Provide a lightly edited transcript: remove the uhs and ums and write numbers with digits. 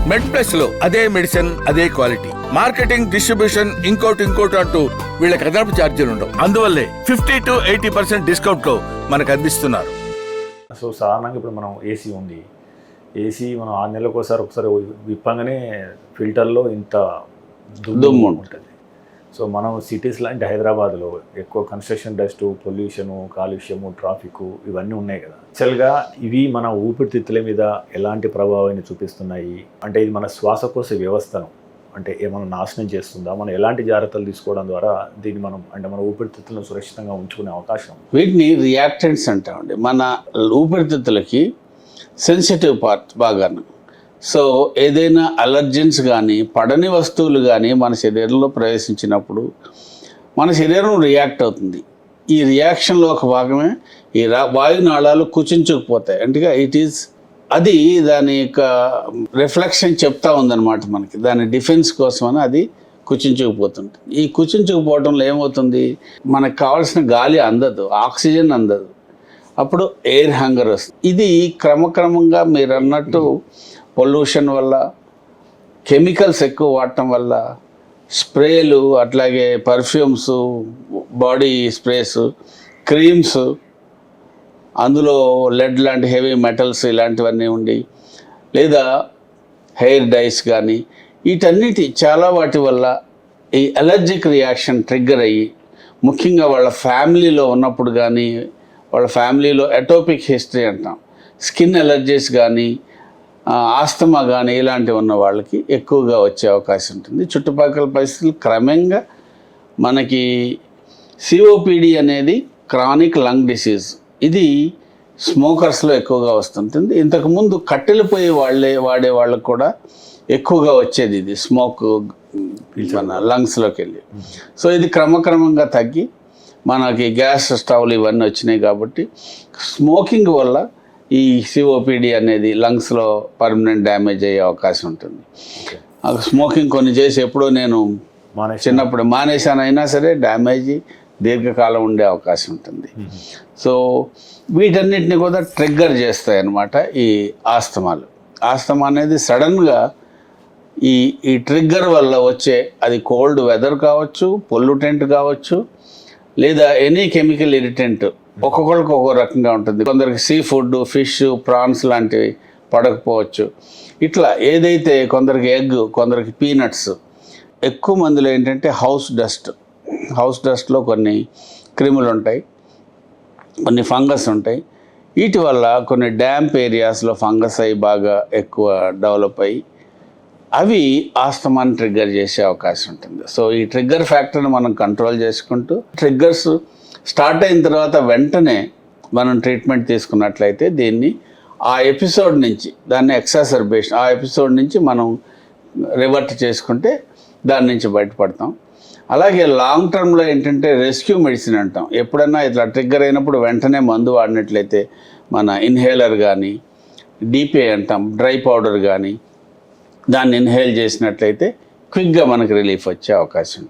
మెడ్ plus లో అదే medicine అదే క్వాలిటీ, మార్కెటింగ్, డిస్ట్రిబ్యూషన్, ఇంకోటి అంటూ వీళ్ళకి అదనపు ఛార్జీలు ఉండవు. అందువల్లే 50 to 80% డిస్కౌంట్ లో మనకు అందిస్తున్నారు. సో సాధారణంగా ఇప్పుడు మనం ఏసీ ఉంది, ఏసీ మనం 6 నెలలకు ఒకసారి విప్పంగానే ఫిల్టర్లో ఇంత దుమ్ము ఉంటుంది. సో మనం సిటీస్ లాంటి హైదరాబాద్లో ఎక్కువ కన్స్ట్రక్షన్ డస్ట్, పొల్యూషను, కాలుష్యము, ట్రాఫిక్ ఇవన్నీ ఉన్నాయి కదా. యాక్చువల్గా ఇవి మన ఊపిరితిత్తుల మీద ఎలాంటి ప్రభావాన్ని చూపిస్తున్నాయి అంటే ఇది మన శ్వాసకోశ వ్యవస్థను అంటే ఏమైనా నాశనం చేస్తుందా, మనం ఎలాంటి జాగ్రత్తలు తీసుకోవడం ద్వారా దీన్ని మనం అంటే మన ఊపిరితిత్తులను సురక్షితంగా ఉంచుకునే అవకాశం? వీటిని రియాక్టెంట్స్ అంటామండి. మన ఊపిరితిత్తులకి సెన్సిటివ్ పార్ట్ బాగాను. సో ఏదైనా అలర్జెన్స్ కానీ పడని వస్తువులు కానీ మన శరీరంలో ప్రవేశించినప్పుడు మన శరీరం రియాక్ట్ అవుతుంది. ఈ రియాక్షన్లో ఒక భాగమే ఈ వాయునాళాలు కుచించుకుపోతాయి. అంటే అది దాని యొక్క రిఫ్లెక్షన్ చెప్తా ఉందన్నమాట మనకి. దాని డిఫెన్స్ కోసమని అది కుచించుకుపోతుంది. ఈ కుచించుకుపోవడంలో ఏమవుతుంది, మనకు కావాల్సిన గాలి అందదు, ఆక్సిజన్ అందదు. అప్పుడు ఎయిర్ హంగర్ వస్తుంది. ఇది క్రమక్రమంగా మీరు అన్నట్టు పొల్యూషన్ వల్ల, కెమికల్స్ ఎక్కువ వాడటం వల్ల, స్ప్రేలు, అట్లాగే పర్ఫ్యూమ్స్, బాడీ స్ప్రేస్, క్రీమ్స్, అందులో లెడ్ లాంటి హెవీ మెటల్స్ ఇలాంటివన్నీ ఉండి, లేదా హెయిర్ డైస్ కానీ, వీటన్నిటి చాలా వాటి వల్ల ఈ అలర్జిక్ రియాక్షన్ ట్రిగ్గర్ అయ్యి, ముఖ్యంగా వాళ్ళ ఫ్యామిలీలో ఉన్నప్పుడు కానీ, వాళ్ళ ఫ్యామిలీలో ఎటోపిక్ హిస్టరీ అంటాం, స్కిన్ అలర్జీస్ కానీ, ఆస్తమా కానీ ఇలాంటివి ఉన్న వాళ్ళకి ఎక్కువగా వచ్చే అవకాశం ఉంటుంది. చుట్టుపక్కల పరిస్థితులు క్రమంగా మనకి సిఓపిడి అనేది క్రానిక్ లంగ్ డిసీజ్, ఇది స్మోకర్స్లో ఎక్కువగా వస్తుంటుంది. ఇంతకుముందు కట్టెలు పోయి వాడే వాళ్ళకు కూడా ఎక్కువగా వచ్చేది ఇది స్మోక్ మన లంగ్స్లోకి వెళ్ళి. సో ఇది క్రమక్రమంగా తగ్గి మనకి గ్యాస్ స్టవ్లు ఇవన్నీ వచ్చినాయి. కాబట్టి స్మోకింగ్ వల్ల ఈ సిఓపిడి అనేది లంగ్స్లో పర్మనెంట్ డ్యామేజ్ అయ్యే అవకాశం ఉంటుంది. స్మోకింగ్ కొన్ని చేసి ఎప్పుడో నేను చిన్నప్పుడు మానేశాను, అయినా సరే డ్యామేజ్ దీర్ఘకాలం ఉండే అవకాశం ఉంటుంది. సో వీటన్నిటిని కూడా ట్రిగ్గర్ చేస్తాయి అన్నమాట ఈ ఆస్తమాలు. ఆస్తమా అనేది సడన్గా ఈ ట్రిగ్గర్ వల్ల వచ్చే, అది కోల్డ్ వెదర్ కావచ్చు, పొల్యూటెంట్ కావచ్చు, లేదా ఎనీ కెమికల్ ఇరిటెంట్, ఒక్కొక్కరికి ఒక్కో రకంగా ఉంటుంది. కొందరికి సీ ఫుడ్, ఫిష్, ప్రాన్స్ లాంటివి పడకపోవచ్చు. ఇట్లా ఏదైతే కొందరికి ఎగ్, కొందరికి పీనట్స్. ఎక్కువ మందిలో ఏంటంటే హౌస్ డస్ట్లో కొన్ని క్రిములు ఉంటాయి, కొన్ని ఫంగస్ ఉంటాయి. వీటి వల్ల కొన్ని డ్యాంప్ ఏరియాస్లో ఫంగస్ అయ్యి బాగా ఎక్కువ డెవలప్ అయ్యి అవి ఆస్తమాన్ని ట్రిగ్గర్ చేసే అవకాశం ఉంటుంది. సో ఈ ట్రిగ్గర్ ఫ్యాక్టర్ని మనం కంట్రోల్ చేసుకుంటూ, ట్రిగ్గర్స్ స్టార్ట్ అయిన తర్వాత వెంటనే మనం ట్రీట్మెంట్ తీసుకున్నట్లయితే దీన్ని ఆ ఎపిసోడ్ నుంచి, దాన్ని ఎక్సాసర్బేషన్, ఆ ఎపిసోడ్ నుంచి మనం రివర్ట్ చేసుకుంటే దాని నుంచి బయటపడతాం. అలాగే లాంగ్ టర్మ్లో ఏంటంటే రెస్క్యూ మెడిసిన్ అంటాం. ఎప్పుడన్నా ఇట్లా ట్రిగ్గర్ అయినప్పుడు వెంటనే మందు వాడినట్లయితే మన ఇన్హేలర్ కానీ, డిపిఐ అంటాం, డ్రై పౌడర్ కానీ, దాన్ని ఇన్హేల్ చేసినట్లయితే క్విక్గా మనకు రిలీఫ్ వచ్చే అవకాశం ఉంటుంది.